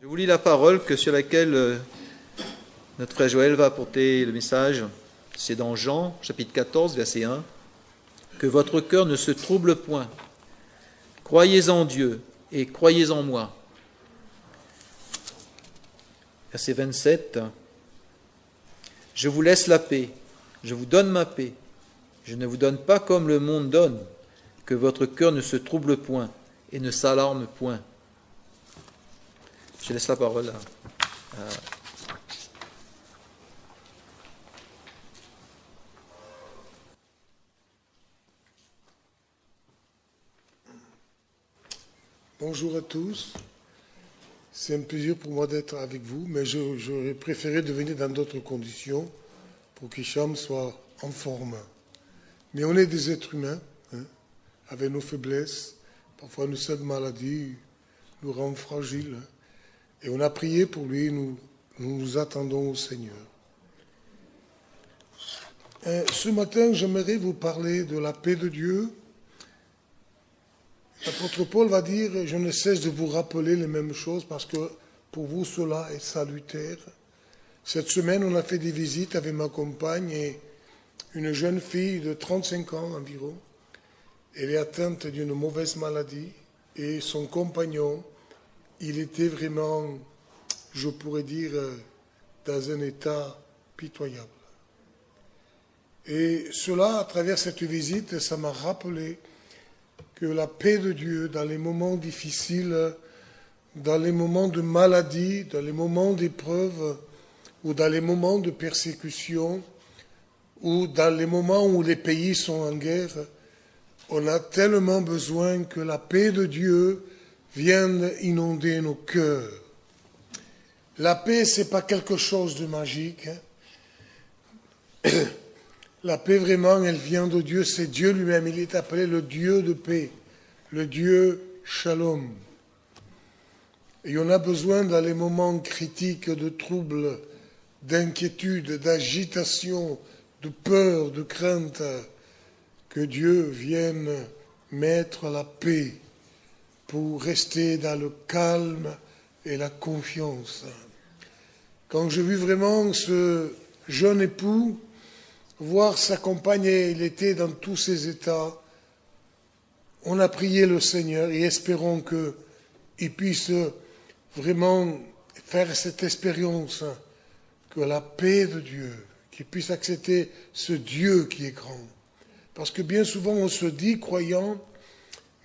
Je vous lis la parole sur laquelle notre frère Joël va apporter le message. C'est dans Jean, chapitre 14, verset 1. « Que votre cœur ne se trouble point. Croyez en Dieu et croyez en moi. » Verset 27. « Je vous laisse la paix, je vous donne ma paix. Je ne vous donne pas comme le monde donne. Que votre cœur ne se trouble point et ne s'alarme point. » Je laisse la parole à Bonjour à tous. C'est un plaisir pour moi d'être avec vous, mais j'aurais préféré de venir dans d'autres conditions pour qu'Hicham soit en forme. Mais on est des êtres humains, avec nos faiblesses. Parfois, cette maladie nous rend fragiles. Et on a prié pour lui, nous attendons au Seigneur. Ce matin, j'aimerais vous parler de la paix de Dieu. L'apôtre Paul va dire « Je ne cesse de vous rappeler les mêmes choses parce que pour vous cela est salutaire. » Cette semaine, on a fait des visites avec ma compagne et une jeune fille de 35 ans environ. Elle est atteinte d'une mauvaise maladie et son compagnon, il était vraiment, je pourrais dire, dans un état pitoyable. Et cela, à travers cette visite, ça m'a rappelé que la paix de Dieu, dans les moments difficiles, dans les moments de maladie, dans les moments d'épreuve, ou dans les moments de persécution, ou dans les moments où les pays sont en guerre, on a tellement besoin que la paix de Dieu vienne inonder nos cœurs. La paix, ce n'est pas quelque chose de magique. La paix, vraiment, elle vient de Dieu, c'est Dieu lui-même. Il est appelé le Dieu de paix, le Dieu Shalom. Et on a besoin dans les moments critiques de troubles, d'inquiétude, d'agitation, de peur, de crainte, que Dieu vienne mettre la paix pour rester dans le calme et la confiance. Quand j'ai vu vraiment ce jeune époux voir sa compagne, il était dans tous ses états, on a prié le Seigneur et espérons qu'il puisse vraiment faire cette expérience, que la paix de Dieu, qu'il puisse accepter ce Dieu qui est grand. Parce que bien souvent on se dit, croyant,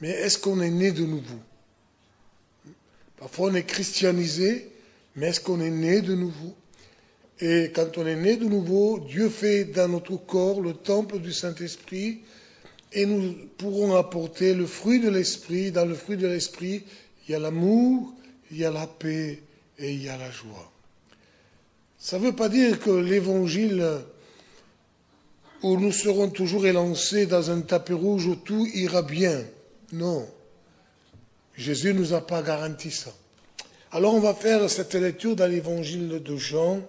mais est-ce qu'on est né de nouveau? Parfois on est christianisé, mais est-ce qu'on est né de nouveau? Et quand on est né de nouveau, Dieu fait dans notre corps le temple du Saint-Esprit et nous pourrons apporter le fruit de l'Esprit. Dans le fruit de l'Esprit, il y a l'amour, il y a la paix et il y a la joie. Ça ne veut pas dire que l'Évangile, où nous serons toujours élancés dans un tapis rouge où tout ira bien. Non. Jésus ne nous a pas garanti ça. Alors on va faire cette lecture dans l'Évangile de Jean.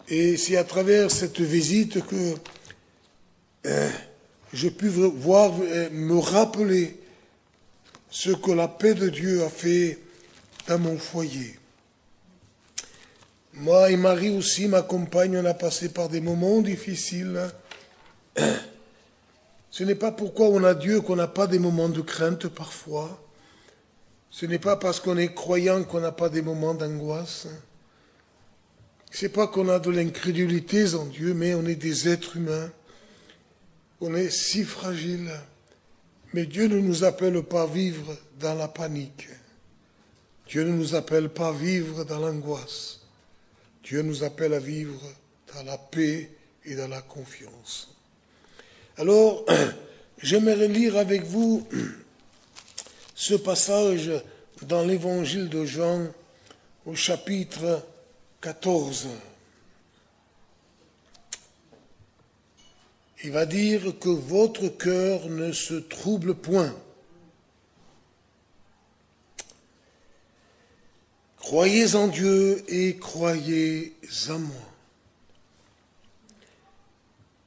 Et c'est à travers cette visite que je puis voir, me rappeler ce que la paix de Dieu a fait dans mon foyer. Moi et Marie aussi, ma compagne, on a passé par des moments difficiles. Ce n'est pas pourquoi on a Dieu qu'on n'a pas des moments de crainte parfois. Ce n'est pas parce qu'on est croyant qu'on n'a pas des moments d'angoisse. Ce n'est pas qu'on a de l'incrédulité en Dieu, mais on est des êtres humains. On est si fragiles. Mais Dieu ne nous appelle pas à vivre dans la panique. Dieu ne nous appelle pas à vivre dans l'angoisse. Dieu nous appelle à vivre dans la paix et dans la confiance. Alors, j'aimerais lire avec vous ce passage dans l'Évangile de Jean au chapitre 14. Il va dire que votre cœur ne se trouble point. Croyez en Dieu et croyez en moi.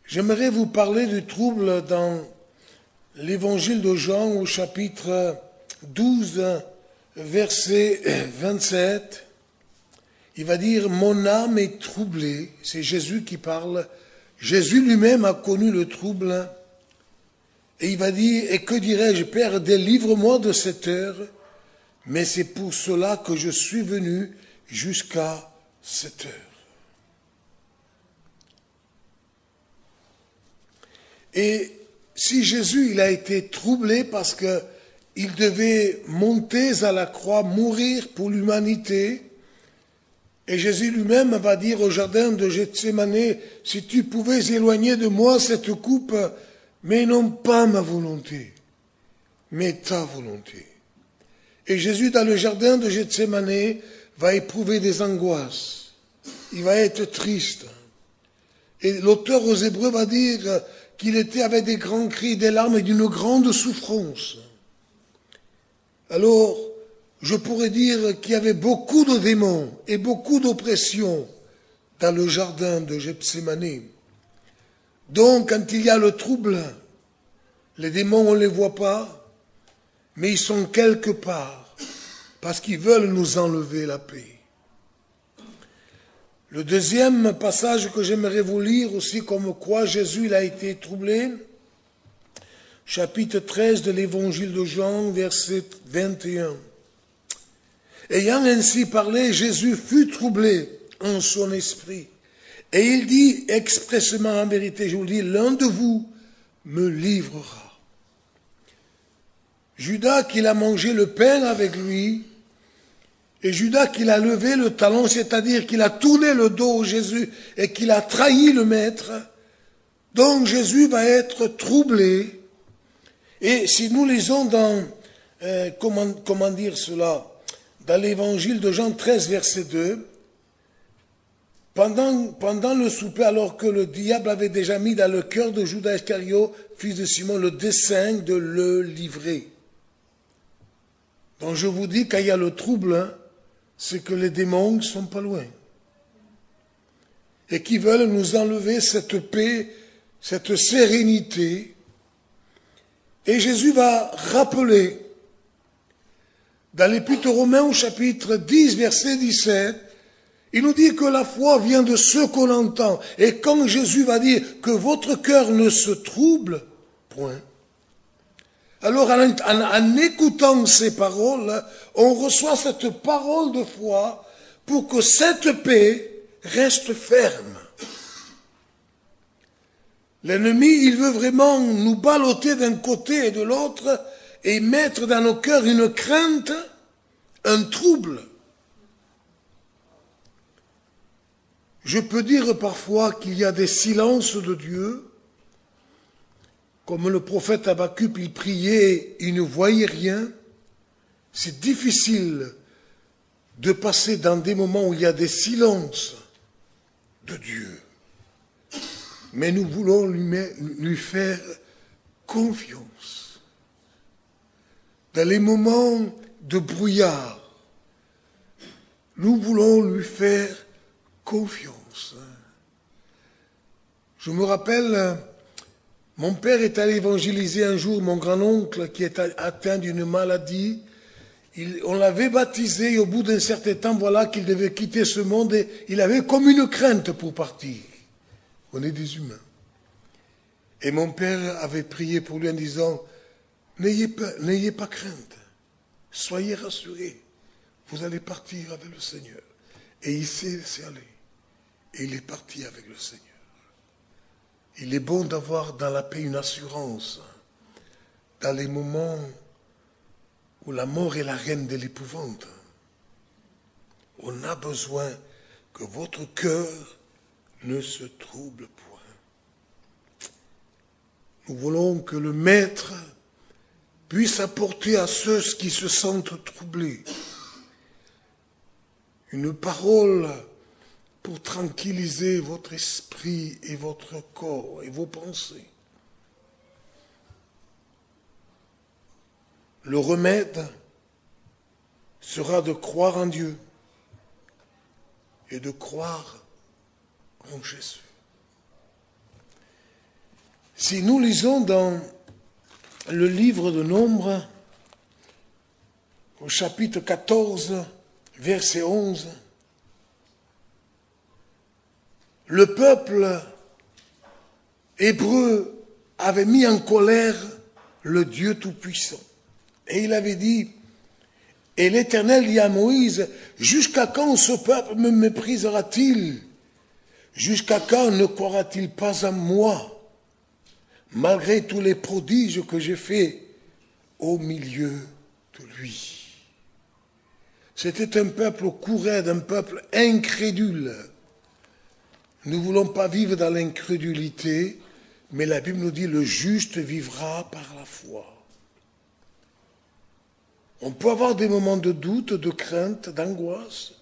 J'aimerais vous parler du trouble dans l'Évangile de Jean au chapitre 12, verset 27. il va dire, mon âme est troublée. C'est Jésus qui parle. Jésus lui-même a connu le trouble. Et il va dire, et que dirais-je, Père, délivre-moi de cette heure, mais c'est pour cela que je suis venu jusqu'à cette heure. Et si Jésus, il a été troublé parce qu'il devait monter à la croix, mourir pour l'humanité, et Jésus lui-même va dire au jardin de Gethsémane, si tu pouvais éloigner de moi cette coupe, mais non pas ma volonté, mais ta volonté. Et Jésus, dans le jardin de Gethsémane, va éprouver des angoisses. Il va être triste. Et l'auteur aux Hébreux va dire qu'il était avec des grands cris, des larmes et d'une grande souffrance. Alors, je pourrais dire qu'il y avait beaucoup de démons et beaucoup d'oppression dans le jardin de Gethsémane. Donc, quand il y a le trouble, les démons, on ne les voit pas, mais ils sont quelque part, parce qu'ils veulent nous enlever la paix. Le deuxième passage que j'aimerais vous lire aussi, comme quoi Jésus il a été troublé, chapitre 13 de l'évangile de Jean, verset 21. Ayant ainsi parlé, Jésus fut troublé en son esprit. Et il dit expressément en vérité, je vous le dis, l'un de vous me livrera. Judas qu'il a mangé le pain avec lui, et Judas qu'il a levé le talon, c'est-à-dire qu'il a tourné le dos à Jésus et qu'il a trahi le maître, donc Jésus va être troublé. Et si nous lisons dans, comment dire cela, dans l'évangile de Jean 13, verset 2, pendant le souper, alors que le diable avait déjà mis dans le cœur de Judas Iscariote, fils de Simon, le dessein de le livrer. Donc je vous dis, quand il y a le trouble, c'est que les démons ne sont pas loin. Et qui veulent nous enlever cette paix, cette sérénité. Et Jésus va rappeler, dans l'Épître aux Romains au chapitre 10, verset 17, il nous dit que la foi vient de ce qu'on entend. Et quand Jésus va dire que votre cœur ne se trouble point, alors en écoutant ces paroles, on reçoit cette parole de foi pour que cette paix reste ferme. L'ennemi, il veut vraiment nous balloter d'un côté et de l'autre et mettre dans nos cœurs une crainte, un trouble. Je peux dire parfois qu'il y a des silences de Dieu, comme le prophète Habacuc, il priait, il ne voyait rien. C'est difficile de passer dans des moments où il y a des silences de Dieu. Mais nous voulons lui faire confiance. Dans les moments de brouillard, nous voulons lui faire confiance. Je me rappelle, mon père est allé évangéliser un jour mon grand-oncle qui est atteint d'une maladie. On l'avait baptisé et au bout d'un certain temps, voilà qu'il devait quitter ce monde et il avait comme une crainte pour partir. On est des humains. Et mon père avait prié pour lui en disant, n'ayez pas crainte, soyez rassurés, vous allez partir avec le Seigneur. Et il s'est laissé aller. Et il est parti avec le Seigneur. Il est bon d'avoir dans la paix une assurance dans les moments où la mort est la reine de l'épouvante. On a besoin que votre cœur ne se trouble point. Nous voulons que le Maître puisse apporter à ceux qui se sentent troublés une parole pour tranquilliser votre esprit et votre corps et vos pensées. Le remède sera de croire en Dieu et de croire en Jésus. Si nous lisons dans le livre de Nombres, au chapitre 14, verset 11, le peuple hébreu avait mis en colère le Dieu Tout-Puissant. Et il avait dit, et l'Éternel dit à Moïse, jusqu'à quand ce peuple me méprisera-t-il? Jusqu'à quand ne croira-t-il pas en moi, malgré tous les prodiges que j'ai faits au milieu de lui? C'était un peuple courant, un peuple incrédule. Nous ne voulons pas vivre dans l'incrédulité, mais la Bible nous dit le juste vivra par la foi. On peut avoir des moments de doute, de crainte, d'angoisse,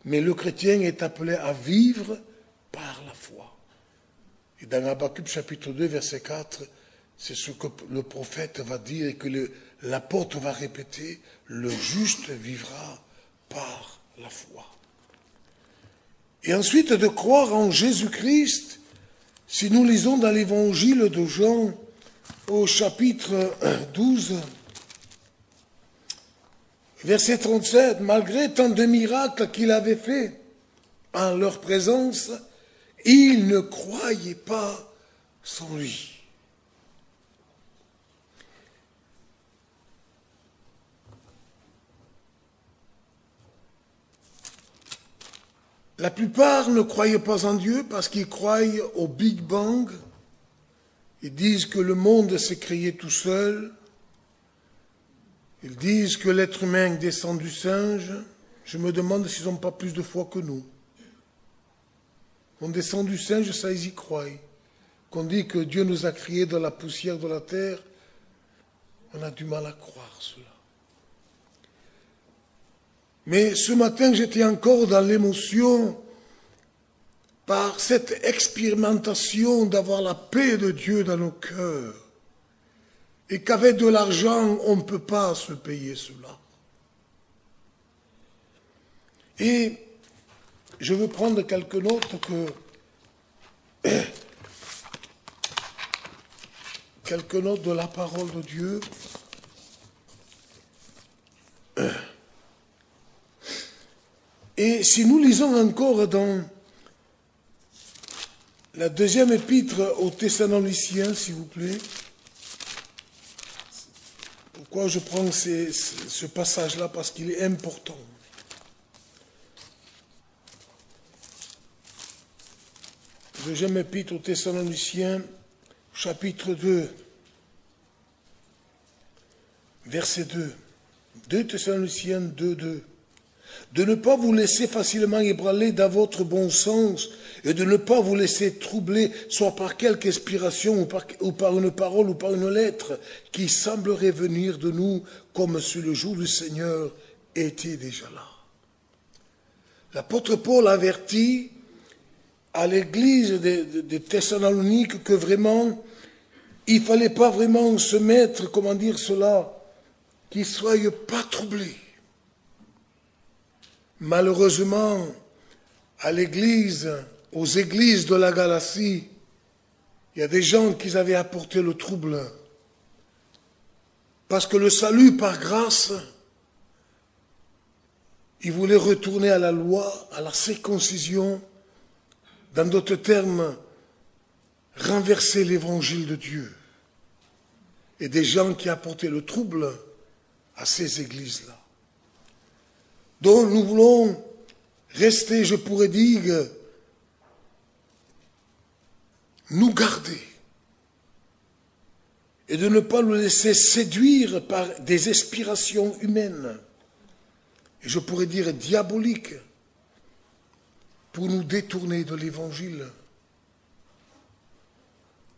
mais le chrétien est appelé à vivre par la foi. Et dans Habakkuk chapitre 2, verset 4, c'est ce que le prophète va dire et que l'apôtre va répéter, le juste vivra par la foi. Et ensuite de croire en Jésus-Christ, si nous lisons dans l'évangile de Jean au chapitre 12, verset 37, malgré tant de miracles qu'il avait fait en leur présence, ils ne croyaient pas en lui. La plupart ne croyaient pas en Dieu parce qu'ils croient au Big Bang. Ils disent que le monde s'est créé tout seul. Ils disent que l'être humain descend du singe. Je me demande s'ils n'ont pas plus de foi que nous. On descend du singe, ça ils y croient. Qu'on dit que Dieu nous a créés dans la poussière de la terre, on a du mal à croire cela. Mais ce matin, j'étais encore dans l'émotion par cette expérimentation d'avoir la paix de Dieu dans nos cœurs. Et qu'avec de l'argent, on ne peut pas se payer cela. Et je veux prendre quelques notes quelques notes de la parole de Dieu. Et si nous lisons encore dans la deuxième épître aux Thessaloniciens, s'il vous plaît, pourquoi je prends ce passage-là? Parce qu'il est important. Deuxième épître aux Thessaloniciens, chapitre 2, verset 2. 2 Thessaloniciens 2, 2. De ne pas vous laisser facilement ébranler dans votre bon sens et de ne pas vous laisser troubler soit par quelque inspiration ou par une parole ou par une lettre qui semblerait venir de nous comme si le jour du Seigneur était déjà là. L'apôtre Paul avertit à l'église de Thessalonique que vraiment, il ne fallait pas vraiment se mettre, comment dire cela, qu'ils ne soient pas troublés. Malheureusement, à l'église, aux églises de la Galatie, il y a des gens qui avaient apporté le trouble. Parce que le salut par grâce, ils voulaient retourner à la loi, à la circoncision, dans d'autres termes, renverser l'évangile de Dieu. Et des gens qui apportaient le trouble à ces églises-là. Donc nous voulons rester, je pourrais dire, nous garder et de ne pas nous laisser séduire par des aspirations humaines, et je pourrais dire diaboliques, pour nous détourner de l'évangile.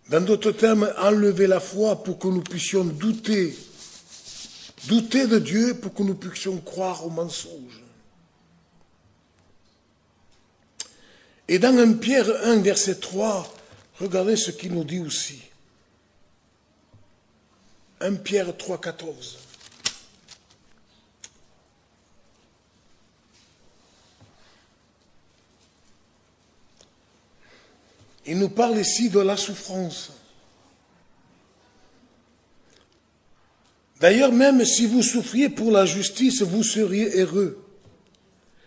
Dans d'autres termes, enlever la foi pour que nous puissions douter de Dieu pour que nous puissions croire au mensonge. Et dans 1 Pierre 1, verset 3, regardez ce qu'il nous dit aussi. 1 Pierre 3, 14. Il nous parle ici de la souffrance. D'ailleurs, même si vous souffriez pour la justice, vous seriez heureux.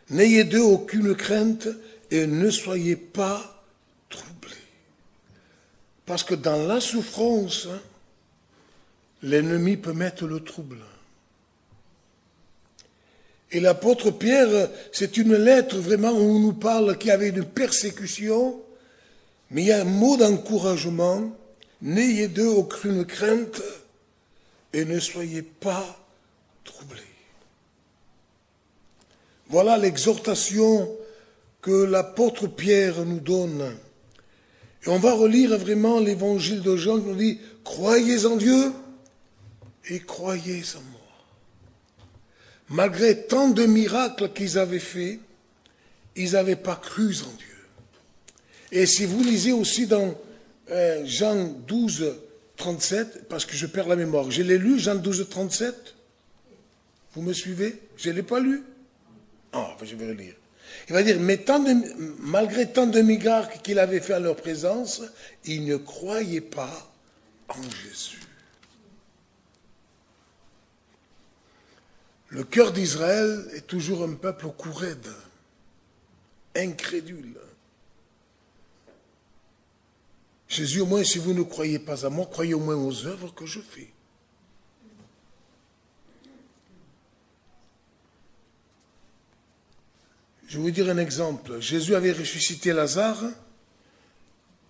N'ayez d'eux aucune crainte et ne soyez pas Parce que dans la souffrance, l'ennemi peut mettre le trouble. Et l'apôtre Pierre, c'est une lettre vraiment où on nous parle qu'il y avait une persécution, mais il y a un mot d'encouragement. N'ayez d'eux aucune crainte et ne soyez pas troublés. Voilà l'exhortation que l'apôtre Pierre nous donne. Et on va relire vraiment l'évangile de Jean qui nous dit « Croyez en Dieu et croyez en moi ». Malgré tant de miracles qu'ils avaient faits, ils n'avaient pas cru en Dieu. Et si vous lisez aussi dans Jean 12, 37, parce que je perds la mémoire, je l'ai lu, Jean 12, 37, vous me suivez? Je ne l'ai pas lu? Ah, je vais le lire. Il va dire, mais malgré tant de miracles qu'il avait fait en leur présence, ils ne croyaient pas en Jésus. Le cœur d'Israël est toujours un peuple au cou raide, incrédule. Jésus, au moins, si vous ne croyez pas à moi, croyez au moins aux œuvres que je fais. Je vais vous dire un exemple. Jésus avait ressuscité Lazare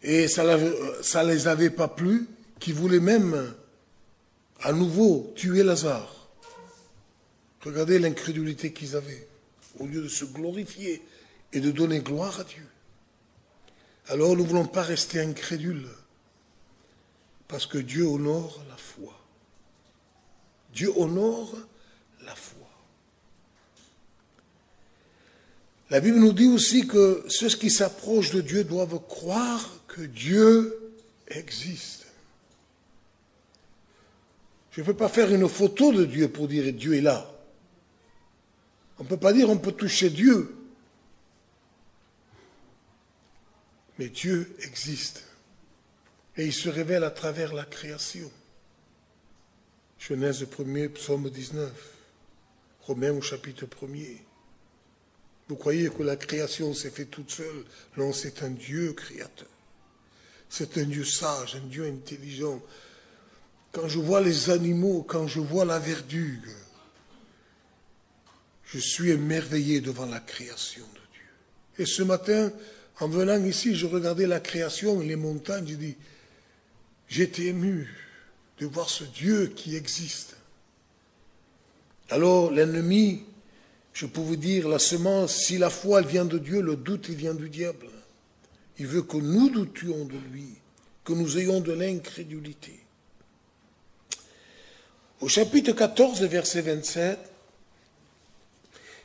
et ça ne les avait pas plu, qu'ils voulaient même à nouveau tuer Lazare. Regardez l'incrédulité qu'ils avaient, au lieu de se glorifier et de donner gloire à Dieu. Alors nous ne voulons pas rester incrédules, parce que Dieu honore la foi. Dieu honore la foi. La Bible nous dit aussi que ceux qui s'approchent de Dieu doivent croire que Dieu existe. Je ne peux pas faire une photo de Dieu pour dire Dieu est là. On ne peut pas dire on peut toucher Dieu. Mais Dieu existe. Et il se révèle à travers la création. Genèse 1er, psaume 19. Romains au chapitre 1er. Vous croyez que la création s'est faite toute seule? Non, c'est un Dieu créateur. C'est un Dieu sage, un Dieu intelligent. Quand je vois les animaux, quand je vois la verdure, je suis émerveillé devant la création de Dieu. Et ce matin, en venant ici, je regardais la création, les montagnes, je dis, j'étais ému de voir ce Dieu qui existe. Alors l'ennemi, je peux vous dire, la semence, si la foi elle vient de Dieu, le doute il vient du diable. Il veut que nous doutions de lui, que nous ayons de l'incrédulité. Au chapitre 14, verset 27,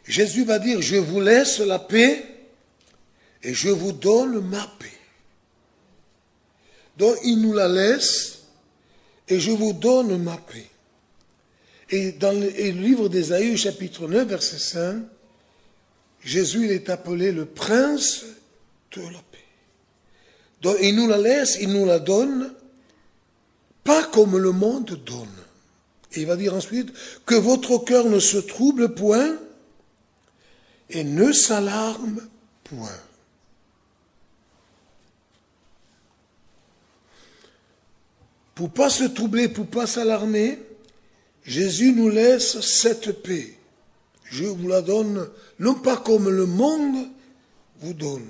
Jésus va dire, je vous laisse la paix et je vous donne ma paix. Donc il nous la laisse et je vous donne ma paix. Et dans le livre d'Ésaïe, chapitre 9, verset 5, Jésus il est appelé le prince de la paix. Donc il nous la laisse, il nous la donne, pas comme le monde donne. Et il va dire ensuite, que votre cœur ne se trouble point et ne s'alarme point. Pour ne pas se troubler, pour ne pas s'alarmer, Jésus nous laisse cette paix. Je vous la donne, non pas comme le monde vous donne.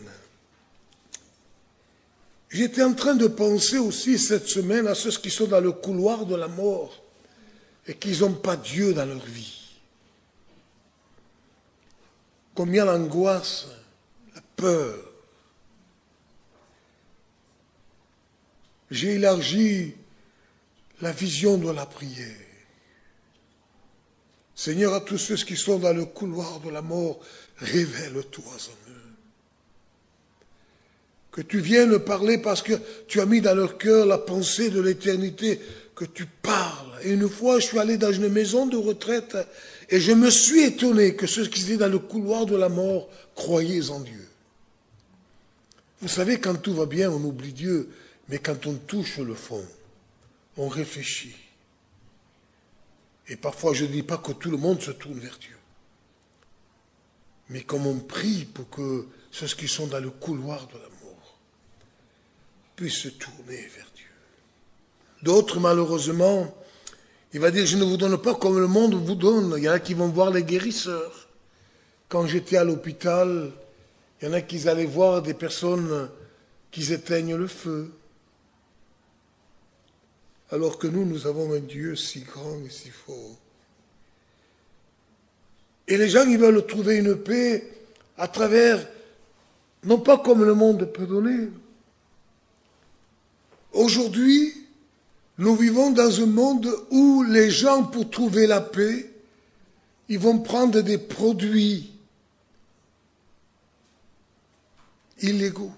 J'étais en train de penser aussi cette semaine à ceux qui sont dans le couloir de la mort et qui n'ont pas Dieu dans leur vie. Combien l'angoisse, la peur. J'ai élargi la vision de la prière. Seigneur, à tous ceux qui sont dans le couloir de la mort, révèle-toi en eux. Que tu viennes parler parce que tu as mis dans leur cœur la pensée de l'éternité, que tu parles. Et une fois, je suis allé dans une maison de retraite et je me suis étonné que ceux qui étaient dans le couloir de la mort croyaient en Dieu. Vous savez, quand tout va bien, on oublie Dieu, mais quand on touche le fond, on réfléchit. Et parfois, je ne dis pas que tout le monde se tourne vers Dieu. Mais comme on prie pour que ceux qui sont dans le couloir de la mort puissent se tourner vers Dieu. D'autres, malheureusement, il va dire, je ne vous donne pas comme le monde vous donne. Il y en a qui vont voir les guérisseurs. Quand j'étais à l'hôpital, il y en a qui allaient voir des personnes qui éteignent le feu. Alors que nous avons un Dieu si grand et si fort. Et les gens, ils veulent trouver une paix à travers, non pas comme le monde peut donner. Aujourd'hui, nous vivons dans un monde où les gens, pour trouver la paix, ils vont prendre des produits illégaux.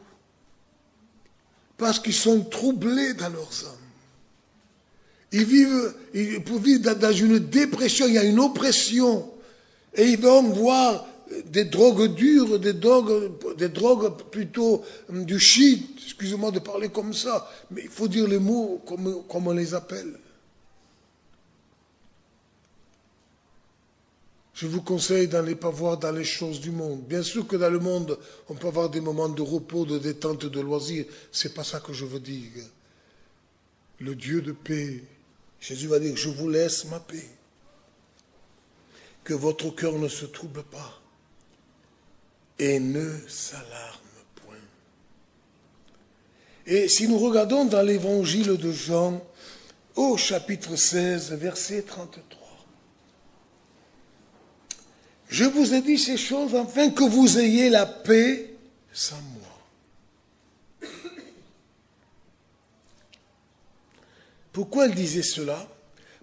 Parce qu'ils sont troublés dans leurs âmes. Ils vivent dans une dépression, il y a une oppression. Et ils vont voir des drogues dures, des drogues plutôt du shit, excusez-moi de parler comme ça, mais il faut dire les mots comme on les appelle. Je vous conseille d'aller pas voir dans les choses du monde. Bien sûr que dans le monde, on peut avoir des moments de repos, de détente, de loisirs. C'est pas ça que je veux dire. Le Dieu de paix, Jésus va dire, je vous laisse ma paix. Que votre cœur ne se trouble pas et ne s'alarme point. Et si nous regardons dans l'évangile de Jean, au chapitre 16, verset 33, je vous ai dit ces choses afin que vous ayez la paix sans moi. Pourquoi il disait cela?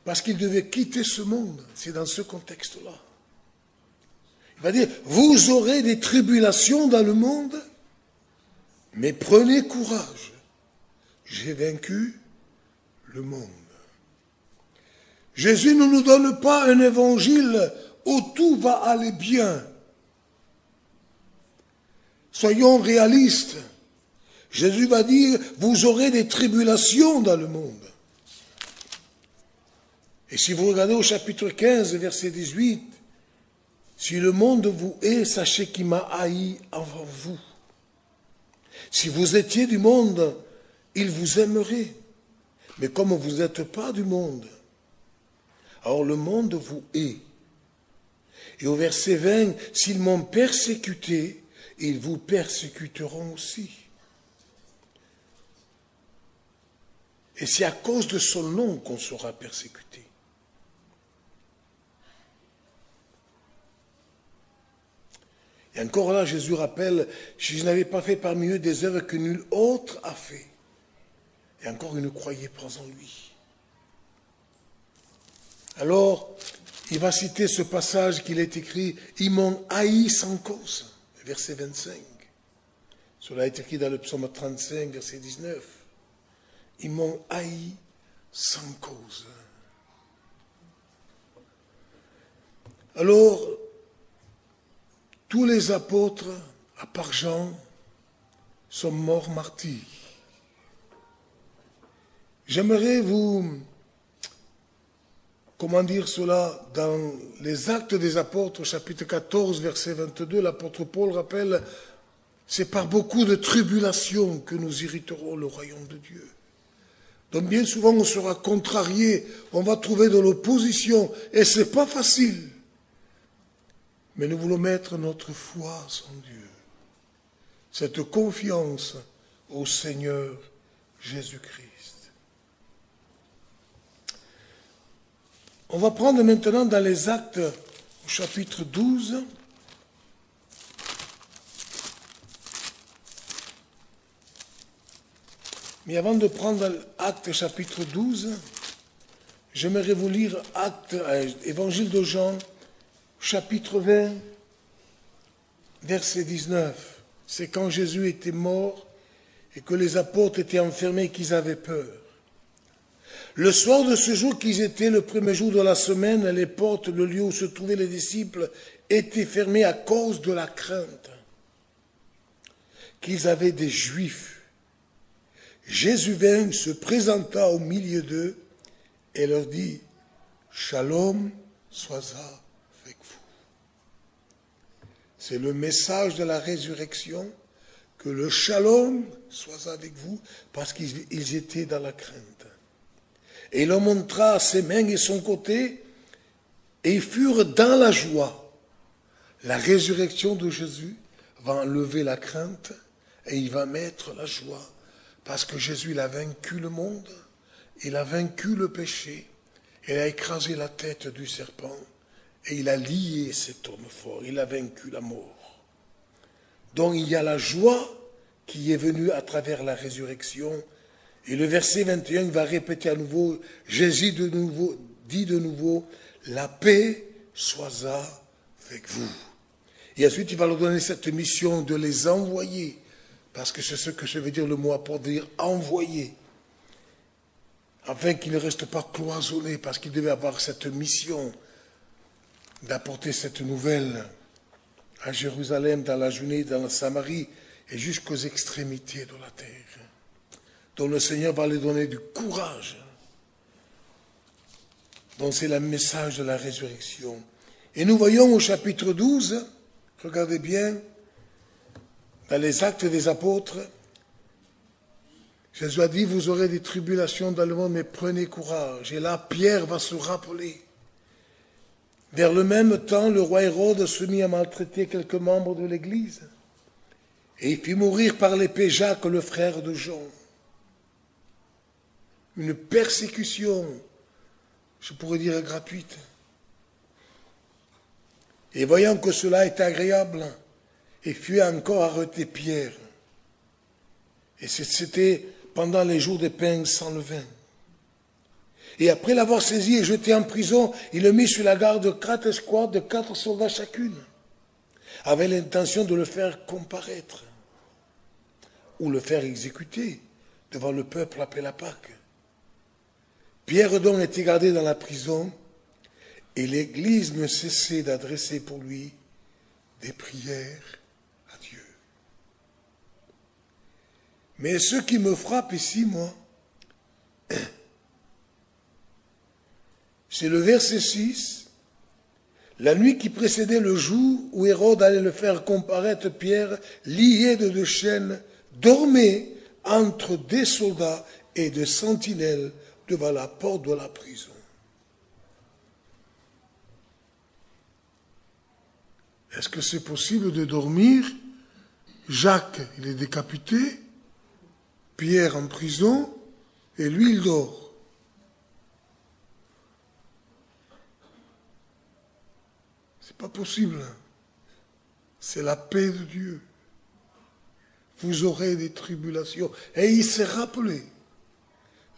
Parce qu'il devait quitter ce monde. C'est dans ce contexte-là. Il va dire, vous aurez des tribulations dans le monde, mais prenez courage. J'ai vaincu le monde. Jésus ne nous donne pas un évangile où tout va aller bien. Soyons réalistes. Jésus va dire, vous aurez des tribulations dans le monde. Et si vous regardez au chapitre 15, verset 18, si le monde vous hait, sachez qu'il m'a haï avant vous. Si vous étiez du monde, il vous aimerait. Mais comme vous n'êtes pas du monde, alors le monde vous hait. Et au verset 20, s'ils m'ont persécuté, ils vous persécuteront aussi. Et c'est à cause de son nom qu'on sera persécuté. Et encore là, Jésus rappelle, si je n'avais pas fait parmi eux des œuvres que nul autre a fait. Et encore, ils ne croyaient pas en lui. Alors, il va citer ce passage qu'il est écrit, ils m'ont haï sans cause, verset 25. Cela est écrit dans le psaume 35, verset 19. Ils m'ont haï sans cause. Alors, tous les apôtres, à part Jean, sont morts martyrs. J'aimerais vous, comment dire cela, dans les Actes des Apôtres, chapitre 14, verset 22, l'apôtre Paul rappelle, c'est par beaucoup de tribulations que nous hériterons le royaume de Dieu. Donc bien souvent on sera contrarié, on va trouver de l'opposition, et ce n'est pas facile. Mais nous voulons mettre notre foi en Dieu, cette confiance au Seigneur Jésus-Christ. On va prendre maintenant dans les Actes au chapitre 12. Mais avant de prendre Actes chapitre 12, j'aimerais vous lire Évangile de Jean, chapitre 20, verset 19. C'est quand Jésus était mort et que les apôtres étaient enfermés qu'ils avaient peur. Le soir de ce jour qu'ils étaient, le premier jour de la semaine, les portes, le lieu où se trouvaient les disciples, étaient fermées à cause de la crainte qu'ils avaient des Juifs. Jésus vint, se présenta au milieu d'eux et leur dit, « Shalom soit avec vous. » C'est le message de la résurrection que le shalom soit avec vous, parce qu'ils étaient dans la crainte. Et il leur montra ses mains et son côté, et ils furent dans la joie. La résurrection de Jésus va enlever la crainte et il va mettre la joie, parce que Jésus il a vaincu le monde, il a vaincu le péché, il a écrasé la tête du serpent et il a lié cet homme fort, il a vaincu la mort. Donc il y a la joie qui est venue à travers la résurrection. Et le verset 21 va répéter à nouveau, Jésus dit de nouveau, la paix soit avec vous. Et ensuite il va leur donner cette mission de les envoyer, parce que c'est ce que je veux dire le mot apôtre, dire envoyer, afin qu'ils ne restent pas cloisonnés, parce qu'ils devaient avoir cette mission d'apporter cette nouvelle à Jérusalem, dans la Judée, dans la Samarie et jusqu'aux extrémités de la terre. Donc le Seigneur va leur donner du courage. Donc c'est le message de la résurrection. Et nous voyons au chapitre 12, regardez bien, dans les Actes des Apôtres, Jésus a dit, vous aurez des tribulations dans le monde, mais prenez courage. Et là, Pierre va se rappeler. Vers le même temps, le roi Hérode se mit à maltraiter quelques membres de l'Église. Et il fit mourir par l'épée Jacques, le frère de Jean. Une persécution, je pourrais dire gratuite. Et voyant que cela était agréable, il fut encore arrêté Pierre. Et c'était pendant les jours des pains sans levain. Et après l'avoir saisi et jeté en prison, il le mit sur la garde de 4 escouades de 4 soldats chacune, avec l'intention de le faire comparaître ou le faire exécuter devant le peuple après la Pâque. Pierre donc était gardé dans la prison et l'Église ne cessait d'adresser pour lui des prières à Dieu. Mais ce qui me frappe ici, moi, c'est le verset 6. La nuit qui précédait le jour où Hérode allait le faire comparaître, Pierre, lié de 2 chaînes, dormait entre des soldats et des sentinelles devant la porte de la prison. Est-ce que c'est possible de dormir? Jacques, il est décapité, Pierre en prison, et lui, il dort. C'est pas possible. C'est la paix de Dieu. Vous aurez des tribulations. Et il s'est rappelé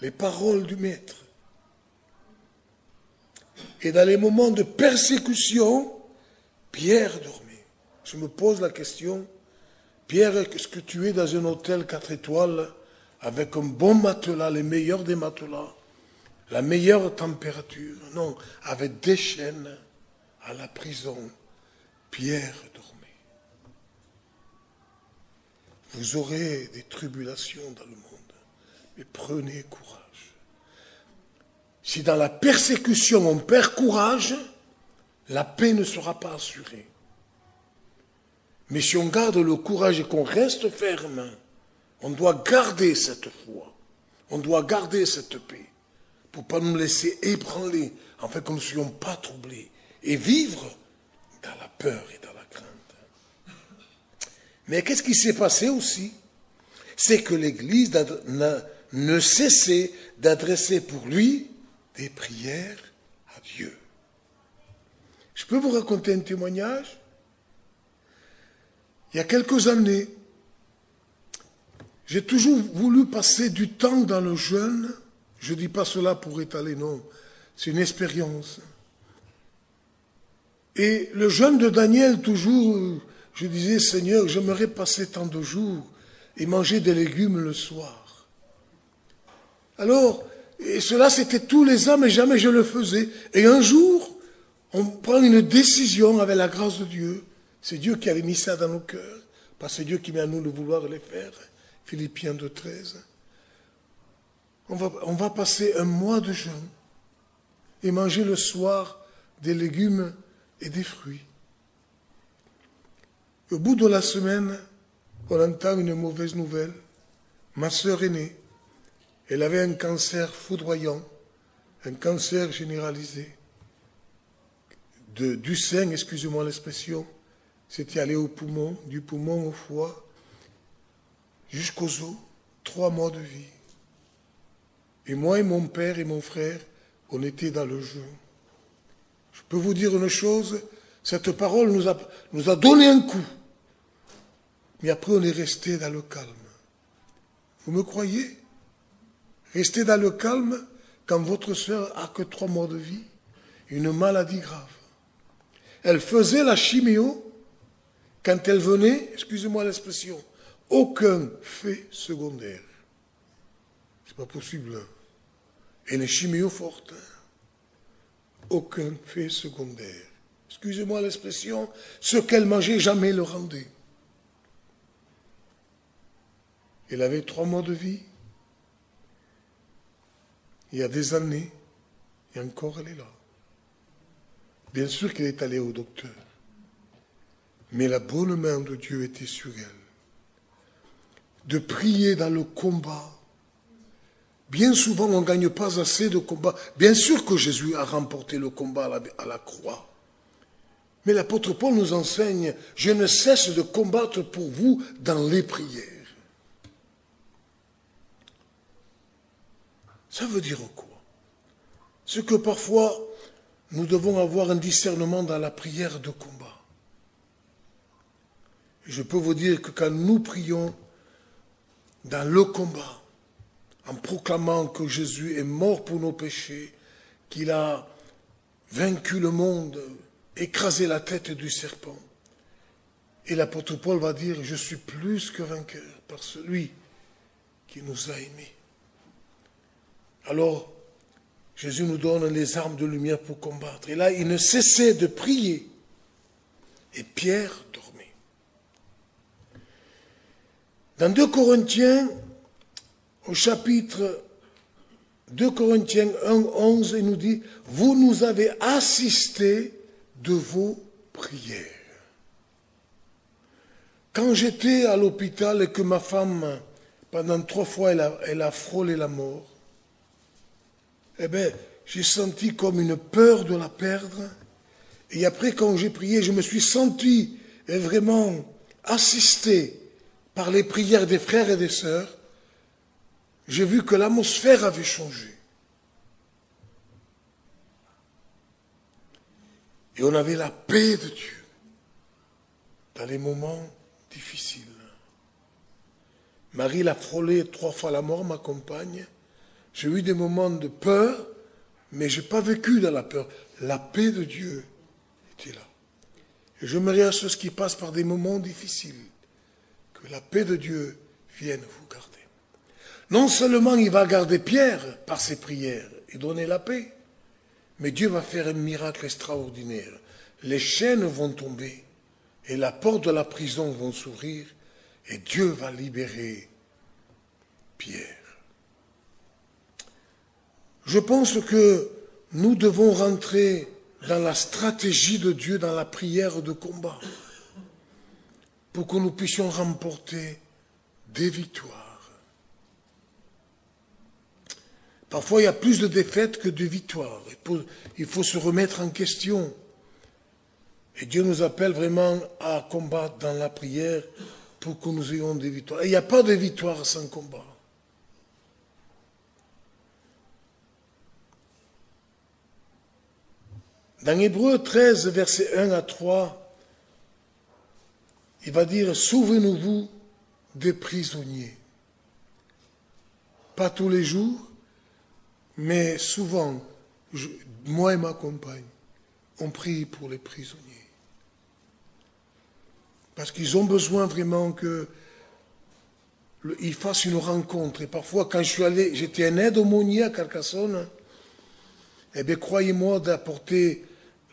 les paroles du Maître. Et dans les moments de persécution, Pierre dormait. Je me pose la question, Pierre, est-ce que tu es dans un hôtel 4 étoiles avec un bon matelas, les meilleurs des matelas, la meilleure température? Non, avec des chaînes à la prison, Pierre dormait. Vous aurez des tribulations dans le monde, mais prenez courage. Si dans la persécution on perd courage, la paix ne sera pas assurée. Mais si on garde le courage et qu'on reste ferme, on doit garder cette foi, on doit garder cette paix, pour ne pas nous laisser ébranler, afin que nous ne soyons pas troublés, et vivre dans la peur et dans la crainte. Mais qu'est-ce qui s'est passé aussi? C'est que l'Église ne cessait d'adresser pour lui des prières à Dieu. Je peux vous raconter un témoignage? Il y a quelques années, j'ai toujours voulu passer du temps dans le jeûne. Je ne dis pas cela pour étaler, non. C'est une expérience. Et le jeûne de Daniel, toujours, je disais, Seigneur, j'aimerais passer tant de jours et manger des légumes le soir. Alors, et cela c'était tous les ans, mais jamais je le faisais. Et un jour, on prend une décision avec la grâce de Dieu. C'est Dieu qui avait mis ça dans nos cœurs, pas c'est Dieu qui met à nous le vouloir les faire. Philippiens 2,13. On va passer un mois de jeûne et manger le soir des légumes et des fruits. Au bout de la semaine, on entend une mauvaise nouvelle. Ma sœur aînée, elle avait un cancer foudroyant, un cancer généralisé, du sein, excusez-moi l'expression, c'était allé au poumon, du poumon au foie, jusqu'aux os, 3 mois de vie. Et moi et mon père et mon frère, on était dans le jeu. Je peux vous dire une chose, cette parole nous a donné un coup. Mais après, on est resté dans le calme. Vous me croyez? Rester dans le calme quand votre sœur a que 3 mois de vie, une maladie grave. Elle faisait la chiméo, quand elle venait, excusez-moi l'expression, aucun fait secondaire. C'est pas possible. Et les chiméos fortes, aucun fait secondaire. Excusez-moi l'expression, ce qu'elle mangeait jamais le rendait. Elle avait 3 mois de vie. Il y a des années, et encore elle est là. Bien sûr qu'elle est allée au docteur, mais la bonne main de Dieu était sur elle. De prier dans le combat. Bien souvent, on ne gagne pas assez de combats. Bien sûr que Jésus a remporté le combat à la croix. Mais l'apôtre Paul nous enseigne, je ne cesse de combattre pour vous dans les prières. Ça veut dire quoi? C'est que parfois, nous devons avoir un discernement dans la prière de combat. Je peux vous dire que quand nous prions dans le combat, en proclamant que Jésus est mort pour nos péchés, qu'il a vaincu le monde, écrasé la tête du serpent, et l'apôtre Paul va dire, je suis plus que vainqueur par celui qui nous a aimés. Alors, Jésus nous donne les armes de lumière pour combattre. Et là, il ne cessait de prier. Et Pierre dormait. Dans 2 Corinthiens, au chapitre 2 Corinthiens 1, 11, il nous dit, vous nous avez assisté de vos prières. Quand j'étais à l'hôpital et que ma femme, pendant 3 fois, elle a frôlé la mort, eh bien, j'ai senti comme une peur de la perdre. Et après, quand j'ai prié, je me suis senti vraiment assisté par les prières des frères et des sœurs. J'ai vu que l'atmosphère avait changé. Et on avait la paix de Dieu dans les moments difficiles. Marie l'a frôlé 3 fois la mort, ma compagne. J'ai eu des moments de peur, mais je n'ai pas vécu dans la peur. La paix de Dieu était là. Et je me réjouis à ceux qui passent par des moments difficiles, que la paix de Dieu vienne vous garder. Non seulement il va garder Pierre par ses prières et donner la paix, mais Dieu va faire un miracle extraordinaire. Les chaînes vont tomber et la porte de la prison va s'ouvrir et Dieu va libérer Pierre. Je pense que nous devons rentrer dans la stratégie de Dieu, dans la prière de combat, pour que nous puissions remporter des victoires. Parfois, il y a plus de défaites que de victoires. Il faut se remettre en question. Et Dieu nous appelle vraiment à combattre dans la prière pour que nous ayons des victoires. Et il n'y a pas de victoire sans combat. Dans Hébreux 13, versets 1 à 3, il va dire, souvenez-vous des prisonniers. Pas tous les jours, mais souvent, moi et ma compagne, on prie pour les prisonniers. Parce qu'ils ont besoin vraiment qu'ils fassent une rencontre. Et parfois, quand je suis allé, j'étais un aide-aumônier à Carcassonne, eh bien, croyez-moi, d'apporter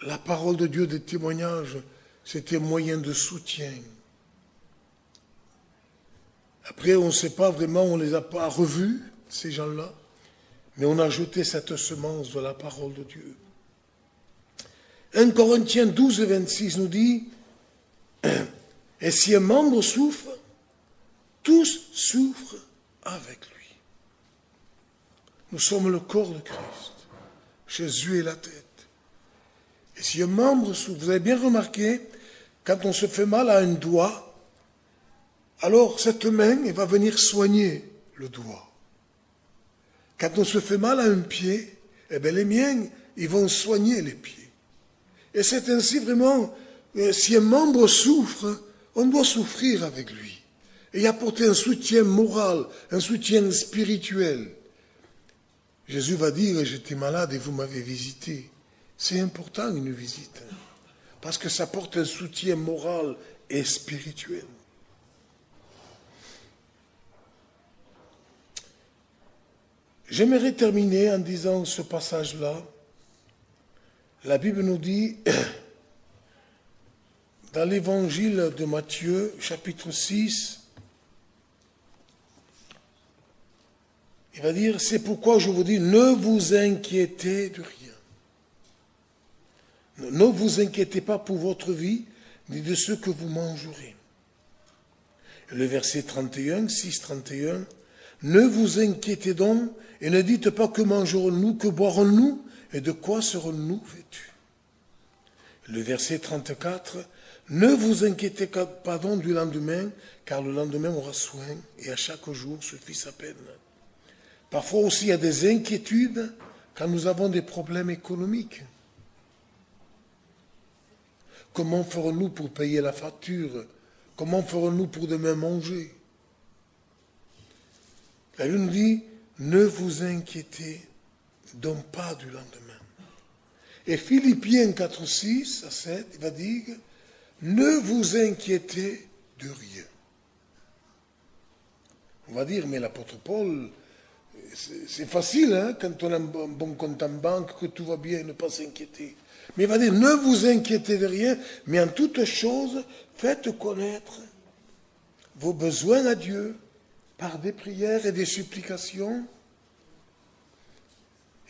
la parole de Dieu, des témoignages, c'était un moyen de soutien. Après, on ne sait pas vraiment, on ne les a pas revus, ces gens-là, mais on a jeté cette semence de la parole de Dieu. 1 Corinthiens 12, 26 nous dit, et si un membre souffre, tous souffrent avec lui. Nous sommes le corps de Christ. Jésus est la tête. Et si un membre souffre, vous avez bien remarqué, quand on se fait mal à un doigt, alors cette main, elle va venir soigner le doigt. Quand on se fait mal à un pied, eh bien les miens, ils vont soigner les pieds. Et c'est ainsi vraiment, si un membre souffre, on doit souffrir avec lui. Et apporter un soutien moral, un soutien spirituel. Jésus va dire, j'étais malade et vous m'avez visité. C'est important une visite, parce que ça apporte un soutien moral et spirituel. J'aimerais terminer en disant ce passage-là. La Bible nous dit, dans l'évangile de Matthieu, chapitre 6, il va dire, c'est pourquoi je vous dis, ne vous inquiétez de rien. Ne vous inquiétez pas pour votre vie, ni de ce que vous mangerez. Et le verset 31, 6, 31, ne vous inquiétez donc, et ne dites pas que mangerons-nous, que boirons-nous, et de quoi serons-nous vêtus. Le verset 34, ne vous inquiétez pas donc du lendemain, car le lendemain aura soin, et à chaque jour suffit sa peine. Parfois aussi, il y a des inquiétudes quand nous avons des problèmes économiques. Comment ferons-nous pour payer la facture? Comment ferons-nous pour demain manger? La Bible nous dit, ne vous inquiétez donc pas du lendemain. Et Philippiens 4, 6 à 7, il va dire, ne vous inquiétez de rien. On va dire, mais l'apôtre Paul, c'est facile, hein, quand on a un bon compte en banque, que tout va bien, ne pas s'inquiéter. Mais il va dire, ne vous inquiétez de rien, mais en toutes choses, faites connaître vos besoins à Dieu par des prières et des supplications.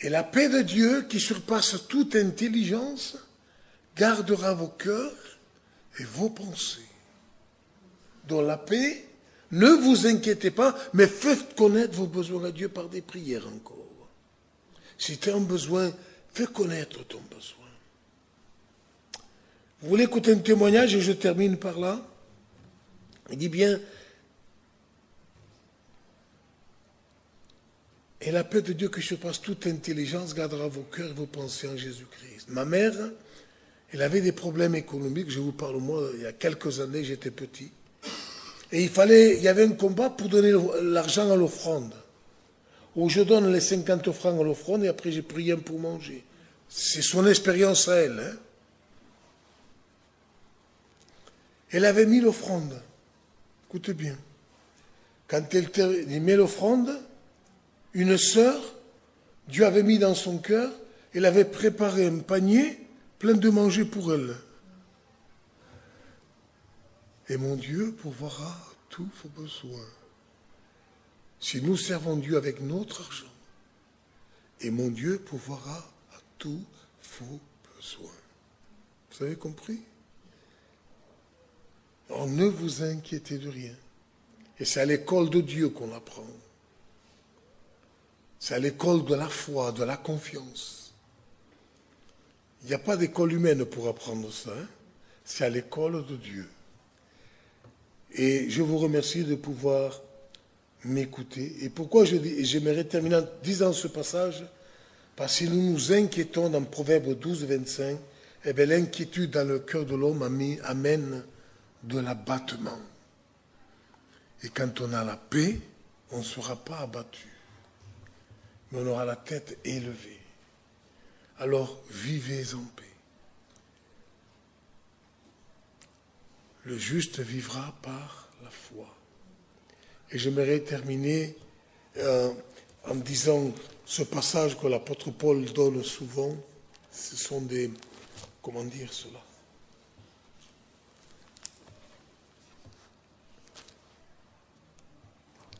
Et la paix de Dieu, qui surpasse toute intelligence, gardera vos cœurs et vos pensées. Dans la paix, ne vous inquiétez pas, mais faites connaître vos besoins à Dieu par des prières encore. Si tu as un besoin, fais connaître ton besoin. Vous voulez écouter un témoignage et je termine par là? Il dit bien, et la paix de Dieu qui surpasse toute intelligence gardera vos cœurs et vos pensées en Jésus-Christ. Ma mère, elle avait des problèmes économiques, je vous parle moi, il y a quelques années, j'étais petit. Et il y avait un combat pour donner l'argent à l'offrande. Où je donne les 50 francs à l'offrande et après j'ai pris rien pour manger. C'est son expérience à elle. Hein. Elle avait mis l'offrande. Écoutez bien. Quand elle met l'offrande, une sœur, Dieu avait mis dans son cœur, elle avait préparé un panier plein de manger pour elle. Et mon Dieu pourvoira tous vos besoins. Si nous servons Dieu avec notre argent, et mon Dieu pourvoira à tous vos besoins. Vous avez compris? Alors ne vous inquiétez de rien. Et c'est à l'école de Dieu qu'on apprend. C'est à l'école de la foi, de la confiance. Il n'y a pas d'école humaine pour apprendre ça. Hein? C'est à l'école de Dieu. Et je vous remercie de pouvoir m'écouter. Et pourquoi j'aimerais terminer en disant ce passage? Parce que nous nous inquiétons dans Proverbe 12, 25, eh bien l'inquiétude dans le cœur de l'homme amène de l'abattement. Et quand on a la paix, on ne sera pas abattu. Mais on aura la tête élevée. Alors vivez en paix. Le juste vivra par la foi. Et j'aimerais terminer en disant ce passage que l'apôtre Paul donne souvent. Ce sont des... Comment dire cela?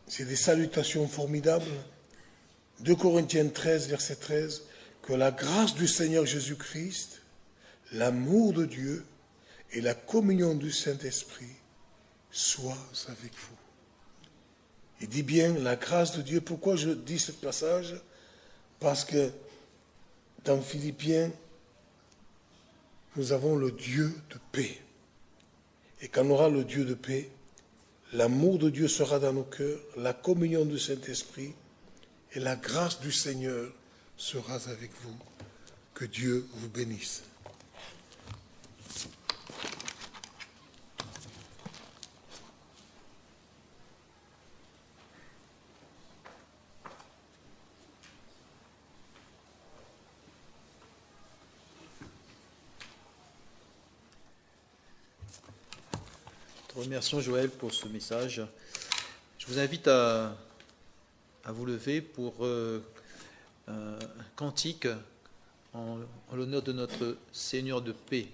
C'est des salutations formidables. 2 Corinthiens 13, verset 13. Que la grâce du Seigneur Jésus-Christ, l'amour de Dieu et la communion du Saint-Esprit soient avec vous. Il dit bien la grâce de Dieu. Pourquoi je dis ce passage? Parce que dans Philippiens, nous avons le Dieu de paix. Et quand on aura le Dieu de paix, l'amour de Dieu sera dans nos cœurs, la communion du Saint-Esprit et la grâce du Seigneur sera avec vous. Que Dieu vous bénisse. Remercions Joël pour ce message. Je vous invite à vous lever pour un cantique en l'honneur de notre Seigneur de paix.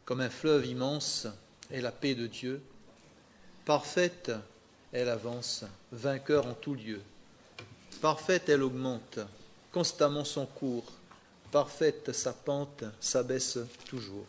Comme un fleuve immense est la paix de Dieu, parfaite elle avance, vainqueur en tout lieu. Parfaite elle augmente, constamment son cours, parfaite sa pente s'abaisse toujours.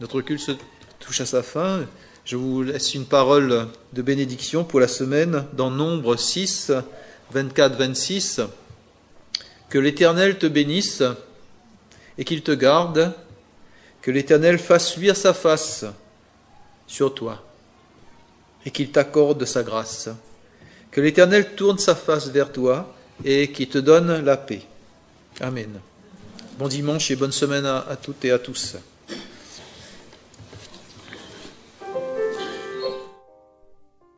Notre culte se touche à sa fin. Je vous laisse une parole de bénédiction pour la semaine dans Nombre 6, 24-26. Que l'Éternel te bénisse et qu'il te garde, que l'Éternel fasse luire sa face sur toi et qu'il t'accorde sa grâce, Que l'Éternel tourne sa face vers toi et qu'il te donne la paix. Amen. Bon dimanche et bonne semaine à toutes et à tous.